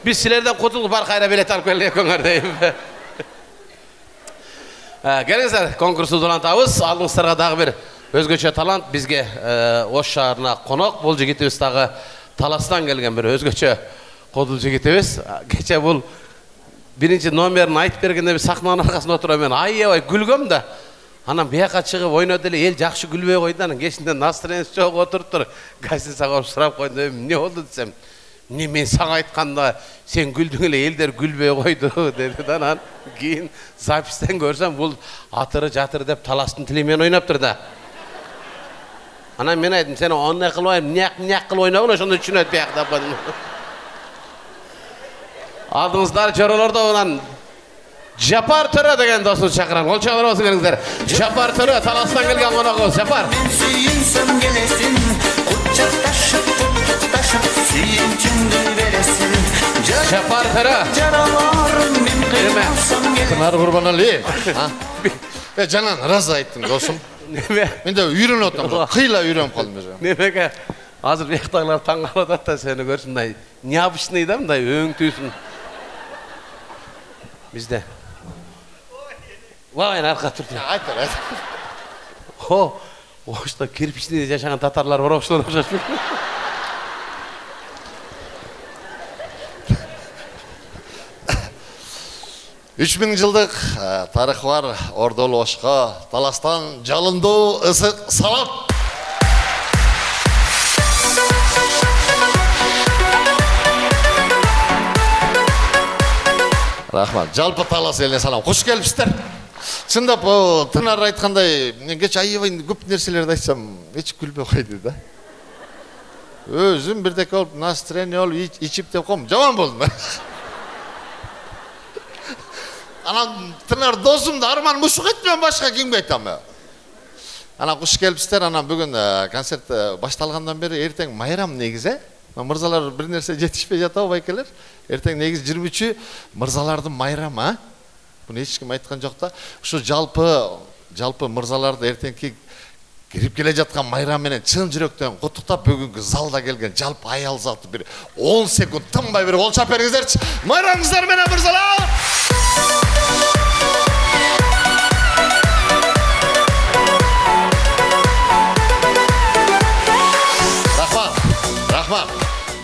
Biz silerden kurtulduk, var kayra bilet alıp geldik öngördeyim. Gelingizler, konkursu dolantabız. Aldığınızlarga dagı bir özgöçe talant bizge Oş şaharına konok. Bul jigitimiz dagı Talastan gelgen bir özgöçe kodul jigitimiz. Geçe bul birinci nomerini ayıp bergende bir sakmanın arkasında oturuyorum ben. Ay gülgöm da. Anam beyaka çıkıp oynadı ele el jakşı gülbey koydu. Geçinde настроениесі çok oturup dur. Gaysin sağa sırap koydu. Ne oldu desem. Ne men sağa aytқанда sen güldün ele elder gülbey koydu dedi da. Keyin zapisten görsem bul atırı jatırı dep Talastın tilimen oynap turdu. Anam men aytdım sen onday kılbayım nyak kıl oynagın ошондо түшүнөт биякта koydum. Aldığınızlar çorolarda olan Japar Töre degen dostunu çakıran. Kol çağırır olsun gelingizler. Japar Töre Talastan gelgen konoğu. Japar. Suyunsam gelesin, kucaktaşıp tutuktaşıp suyunçundu veresin. Japar Töre. Caralarım ben kıymasam gelesin. Pınar Kurban Ali. Canan razı ayttın dostum. Men de үйрөнүп атам. Кыйла үйрөнүп калдым мен. Немеге азыр бияктагылар таң калып атат да сени көрсүн мындай необычный да мындай өң түйсүн. Bizde. Vay arka turdu. Aytır. Oşta kirpiçli yaşayan Tatarlar var oşlar okşaş. 3000 жылдык тарыхы бар Ордолу Ошко Таластан жалындуу ысык салам. Рахмат. Жалпы Талас элине салам. Кош келипсиздер. Чындап Тынар айткандай, мен кеч аябай көп нерселерди айтсам, эч күлбөй койду да. Өзүм бирдеке болуп, настроение болуп, ичип деп коем, жаман болдум. Анан Тынар досум да Арман Мушук мен башка кимге айтам мен. Анан кош келипсиздер, анан бүгүн концерт башталгандан бери эртең майрам негизи. Мырзалар бир нерсе жетишпей жатабы байкелер? Эртең негизи 23 мырзалардын майрамы, Bunu hiç kim aytқан жоқ та. Şu жалпы мырзаларды эртеңки кирип келе жаткан майрам менен чын жүрөктөн куттуктап бүгүнкү залда келген жалпы аял заты бир 10 секунд тынбай бир кол чап бериңиздерчи. Майрамыңыздар менен мырзалар. Рахмат.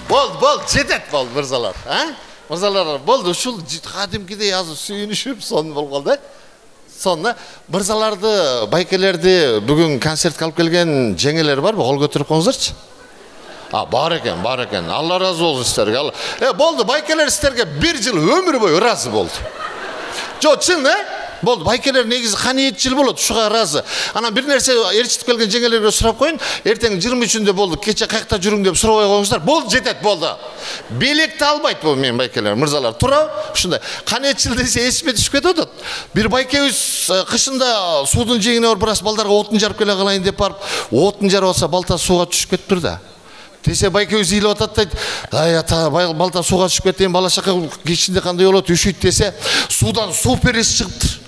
Бол, жетет бол мырзалар, Мырзалар болды, ушул кадимкидей азыр сүйүнүшүп сон болгон да. Сонда мырзаларды, байкелерди бүгүн концертке алып келген жеңелер барбы? Кол көтөрүп коңуздарчы. Бар экен. Алла разы болсун сиздерге. Болду, байкелер сиздерге 1 жыл өмүр бою разы болду. Жок, чын, Болду, байкелер негизи каниетчил болот, ушуга разы. Анан бир нерсе ээрчитип келген жеңелерге сурап коюн. Эртең 23-үндө болду, кече каякта жүрүң деп сурабай коюңуздар. Болду, жетет, болду. Белекти албайт бул мен байкелер, мырзалар. Тура, ушундай. Каниетчил десе эсиме түшүп кетип атат. Бир байкебиз кышында суудун жээгине барып, бираз балдарга отун жарып келе калайын деп барып, отун жарып алса балта сууга түшүп кетиптир да. Десе байкебиз ыйлап атат дейт. Ай ата, балта сууга түшүп кеткен бала чака кечинде кандай болот, үшүйт десе, суудан суу периси чыгыптыр.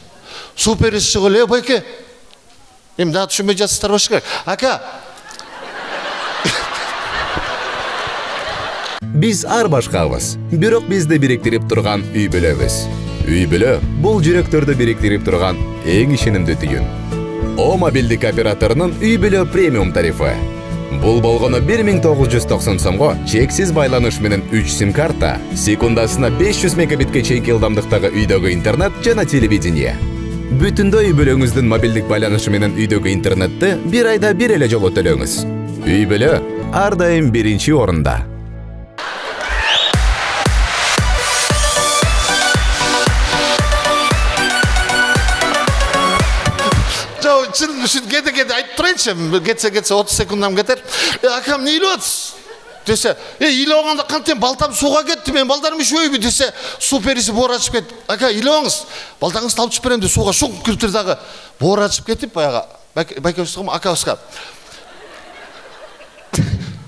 Суу периси чыгып эле, байке. Эми дагы түшүнбөй жатсыздар болуш керек. Ака. Биз ар башкабыз, бирок бизди бириктирип турган үй бүлөбүз. Үй бүлө бул жүрөктөрдү бириктирип турган эң ишенимдүү түйүн. О мобилдик операторунун үй бүлө премиум тарифы. Бул болгону 1990 сомго чексиз байланыш менен 3 сим карта, секундасына 500 мегабитке чейинки ылдамдыктагы үйдөгү интернет жана телевидение. Бүтүндөй үй бүлөңүздүн мобилдик байланышы менен үйдөгү интернетти бир айда бир эле жолу төлөңүз. Үй бүлө ар дайым биринчи орунда. Чын кете айтып турайынчы, кетсе 30 секундам кетер. Акам не үйлеп атсыз? Десе, үйлеп алганда кантем балтам сууга кетти, мен балдарым үшөйбү десе, суу периси боор ачып кетти. Ака, үйлеп алыңыз, балтаңызды алып чыгып берем деп сууга шуң кириптир дагы боор ачып кетип, баягы байкебизге акабызга.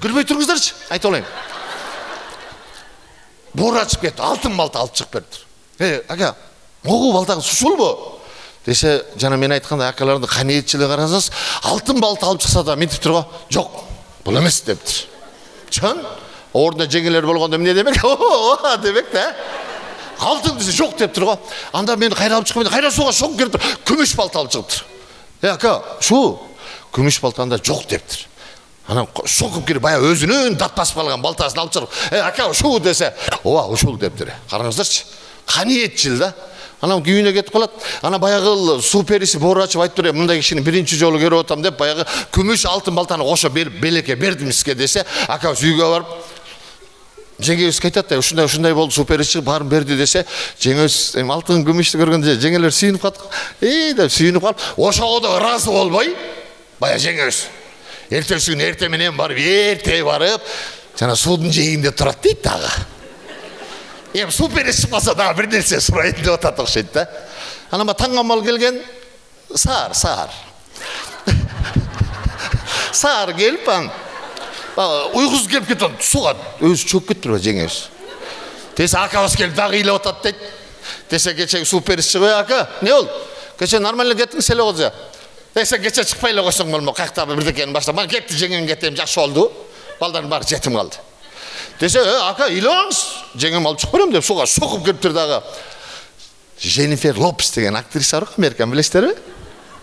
Күлбөй туруңуздарчы, айтып алайын. Боор ачып кетти, алтын балта алып чыгып бериптир. Ака, могу балтаңыз ушулбу? Десе, жана мен айткандай акалардын каниетчилиги карасаңыз, алтын балта алып чыкса да мынтиптир го. Жок, бул эмес дептир. Чын? Орында жеңелер болгондо эмне демек? О, демек да. Алтын десе жок деп тур го. Анда мени кайра алып чыкпайт. Кайра суга шок келип тур. Күмүш балта алып чыгыптыр. Ака, шу күмүш балтанда жок дептир. Анан шокуп кирип бая өзүнүн датпасып калган балтасын алып чыгып, ака ушул десе, ооба ушул дептир. Караңыздарчы. Каниетчил да. Анан күйүнө кетип калат. Ана баягы суу периси боор ачып айтып, мындай кишини биринчи жолу көрүп атам деп баягы күмүш алтын балтаны кошо белекке бердимизге десе, ака үйгө барып жеңебиз айтат да, ушундай болду, суу периси баарын берди десе, жеңебиз алтын күмүштү көргөндө жеңелер сүйүнүп калат. Деп сүйүнүп калып, ошого да ыраазы болбой, бая жеңебиз. Эртеси күнү эрте менен барып, жана суудун жээгинде турат дейт дагы. Суу периси чыкпаса дагы бир нерсе сурайын деп атат окшойт да. Анан таңамал келген саар. Саар келип уйгуз келип кеткен суга өзү чөгүп кетиптир жеңебиз. Десе акабыз келип дагы ыйлап атат дейт. Десе кечеги суу периси чыгып, ака, эмне болду? Кече нормально кеттиңиз эле козо. Десе кече чыкпай эле койсоң болмо, каяктан бирдекени баштап, мен кетти жеңем кетем, жакшы болду. Балдардын баары жетим калды. Десе, ака, ыйлабаңыз, жеңем алып чыгып берем деп суга сокуп кетиптир дагы. Дженнифер Лопес деген актриса бар, Американ, билесиздерби?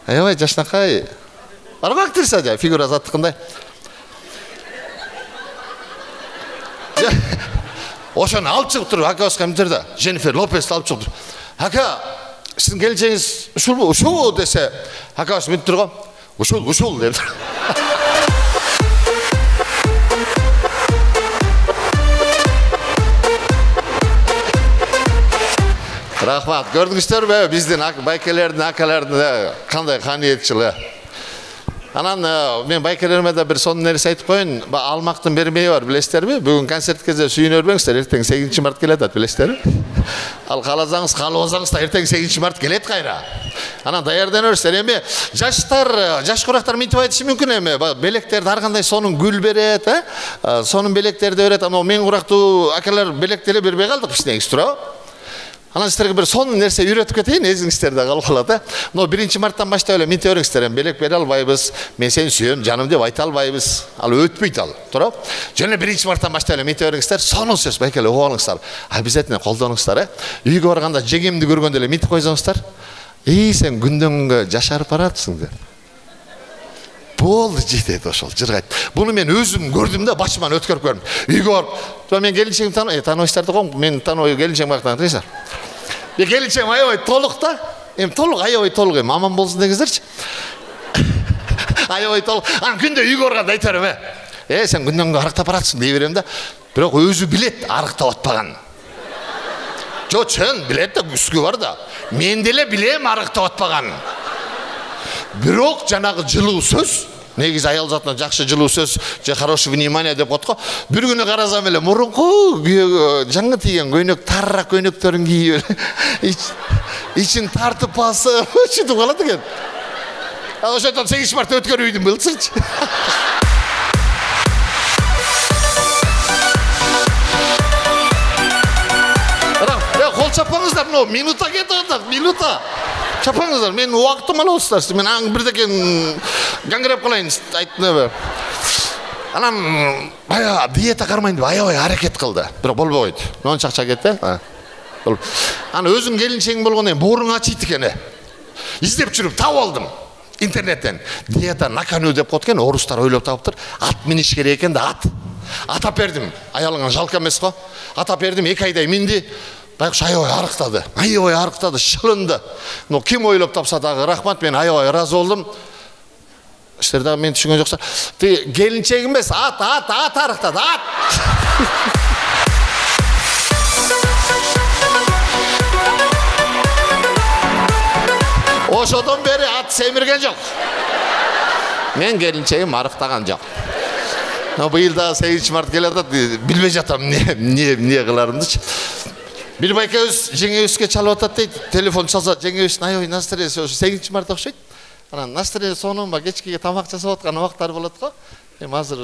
Аябай жашнакай. Бар актриса жа, фигура заты кандай. Ошону алып чыгып туруп, акабызга эмдир да, Дженнифер Лопести алып чыгып туруп. Ака, сиздин келинчегиңиз ушулбу? Ушул десе, акабыз мынтип турган. Ушул деп. Рахмат. Көрдүңүздөрбү, биздин байкелердин акалардын кандай каниетчил. Анан мен байкелериме да бир сонун нерсе айтып коеюн. Алмактын бермеyi бар, билесиздерби? Бүгүн концерт кезде сүйүнө бербеңиздер, эртең 8 март келет, билесиздерби? Ал кааласаңыз, каалабасаңыз да эртең 8 март келет кайра. Анан даярдана берсиздер. Эми жаш курактар мынтип айтышы мүмкүн эми, белектерди ар кандай сонун гүл берет, сонун белектерди берет. Анан мен курактуу акалар белек деле бербей калдык биз негизи туурабы? Анан сиздерге бир сонун нерсе үйрөтүп кетейин, эзиңиздерде калып калат. Но 1 марттан баштап эле мынтип бериңиздер, белек бере албайбыз, мен сени сүйөм жаным деп айта албайбыз. Ал өтпөйт ал, туурабы? Жөн эле 1 марттан баштап эле мынтип бериңиздер, сонун сөз байкеле угуп алыңыздар. Обязательно колдонуңуздар, Үйгө барганда жеңемди көргөндө эле мынтип койсоңуздар. Сен күндөн күнгө жашарып баратсың деп. Болду жетет ошол, жыргайт. Буну мен өзүм көрдүм да, башыман өткөрүп көрдүм. Үйгө барып, мен келинчегим тааныбайсыздар го, мен тааныбай келинчегим бактан тыйсар. Келинчегим аябай толук да. Толук, аябай толук, аман болсун деңиздерчи. Аябай толук. Анан күндө үйгө барганда айта берем, сен күндөн күнгө арыктап баратсың дей берем да. Бирок өзү билет арыктап атпаган. Жок, чын билет да, күскү бар да. Мен деле билем арыктап атпаган. Бирок жанагы жылуу сөз, негизи аял затына жакшы жылуу сөз, же хороший внимание деп коет го. Бир күнү карасам эле мурунку жаңы тийген көйнөк, тарыраак көйнөктөрүн кийип эле ичин тартып басып чытып калат экен. Ошондон 8 март өткөрүйдүм былчырчы. Кол чапаңыздар, минута кетип, минута. Чапаңыздар, мен убактым алабыздар. Мен аң бирдекен гаңгырап калайын айтты. Анан бая диета кармайын деп аябай аракет кылды. Бирок болбой койду. Монча акча кетти. Анан өзүң келинчегиң болгондон кийин бооруң ачыйт экен. Издеп жүрүп таап алдым интернеттен. Диета на кону деп коет экен, орустар ойлоп таптыр. Ат миниш керек экен да ат. Атап бердим. Аялыңа жалко эмес го. Атап бердим, 2 айдай минди. Байкуш аябай арыктады, шылынды. Но ким ойлоп тапса дагы рахмат, мен аябай ыраазы болдум. Сиздер дагы мени түшүнгөн жоксуңар. Келинчегим эмес, ат арыктады, ат. Ошодон бери ат семирген жок. Мен келинчегим арыктаган жок. Но быйыл дагы 8 март келе атат, билбей жатам эмне кыларымдычы. Бир байкебиз жеңебизге чалып атат дейт. Телефон чалса, жеңебиздин аябай настроениясы 8 март окшойт. Анан настроение сонун ба кечкиге тамак жасап аткан убактар болот го. Эми азыр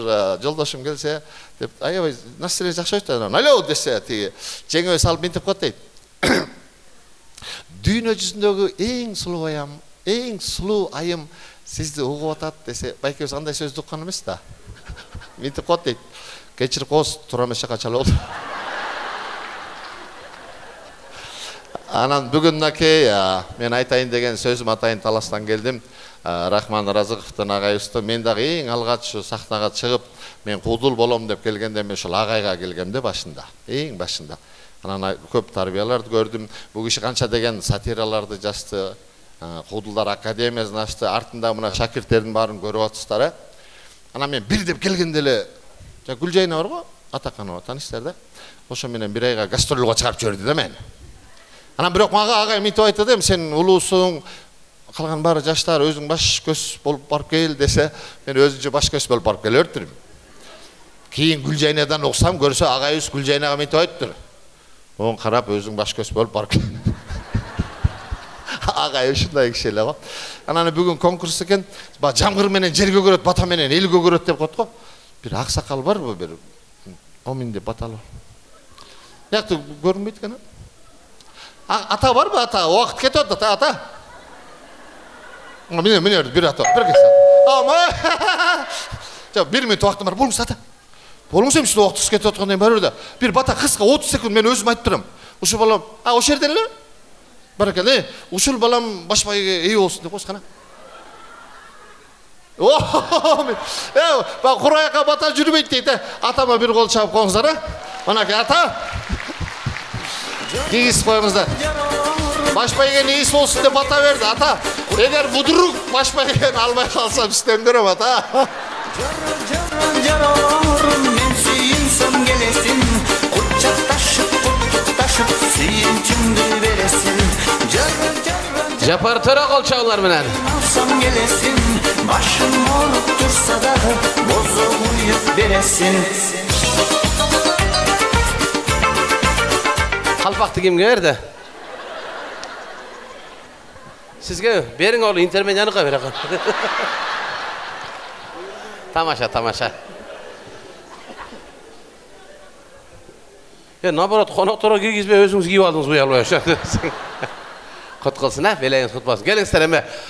жолдошум келсе деп аябай настроение жакшы болот. Анан алло десе, тиги жеңебиз алып мынтип коет дейт. Дүйнө жүзүндөгү эң сулуу айым сизди угуп атат десе, байкебиз андай сөздү уккан эмес да. Мынтип коет дейт. Кечирип коебуз, туура эмес жака чала болду. Анан бүгүн мынакей мен айтайын деген сөзүм атайын Таластан келдим. Рахман Разыковдун агайыбызды мен дагы эң алгач сахнага чыгып, мен куудул болом деп келгенде мен ошол агайга келгем да башында, эң башында. Анан көп тарбияларды көрдүм. Бул киши канча деген сатираларды жазды, Куудулдар академиясын ачты, артында мына шакирттердин баарын көрүп атсыздар. Анан мен бир деп келгенде эле Гүлжайна бар го, Атаканова таанышсыздар да. Ошо менен бир айга гастролго чыгарып жиберди да мени. Анан бирок мага агай мынтип айтты да, сен улуусуң, калган баары жаштар, өзүң баш көз болуп барып кел десе, мен өзүнчө баш көз болуп барып келе бериптирмин. Кийин Гүлжайнадан оксам, көрсө агайыбыз Гүлжайнага мынтип айтыптыр. Оң карап өзүң баш көз болуп барып кел. Агай ушундай киши эле го. Анан бүгүн конкурс экен, жамгыр менен жерге көрөт, бата менен элге көрөт деп коет го. Бир аксакал барбы, бир Омин деп баталы. Якты көрүнбөйт экен. Ата барбы, ата? Убакыт кетип атат, ата. Міне бир ата, бир кес. Ама. Бир минут убактым бар, болуңуз ата. Болуңуз эмне убактыңыз кетип аткандан бери да. Бир бата кыска 30 секунд мен өзүм айтып турам. Ушул балам, ошол жерден эле? Баракал, ушул балам башбайга эй болсун деп койсуңар. Ба кураяка бата жүрбөйт дейт. Атама бир кол чабып коюңуздар, Манакей ата. Кийгиз коюңуздар. Башбайга нейис болсун деп бата берди, ата. Эгер будурук башбайганы албай калсам үстөн көрөм, ата. Men suyunsam gelesin, kucaktaşıp tutuktaşıp suyunçumdu veresin. Japar töre kol çağlar menen. Alsam gelesin, başım olup dursa da bozu uyup veresin. Kalpaktı kimge verdi? Sizge berin oğlu intermen yanıqa ver. Tamaşa. Nabarat konaktora girgizbe özünüz giyip aldınız bu yalvaya. Kut kılsın ha, belayınız kutmasın. Gelin istere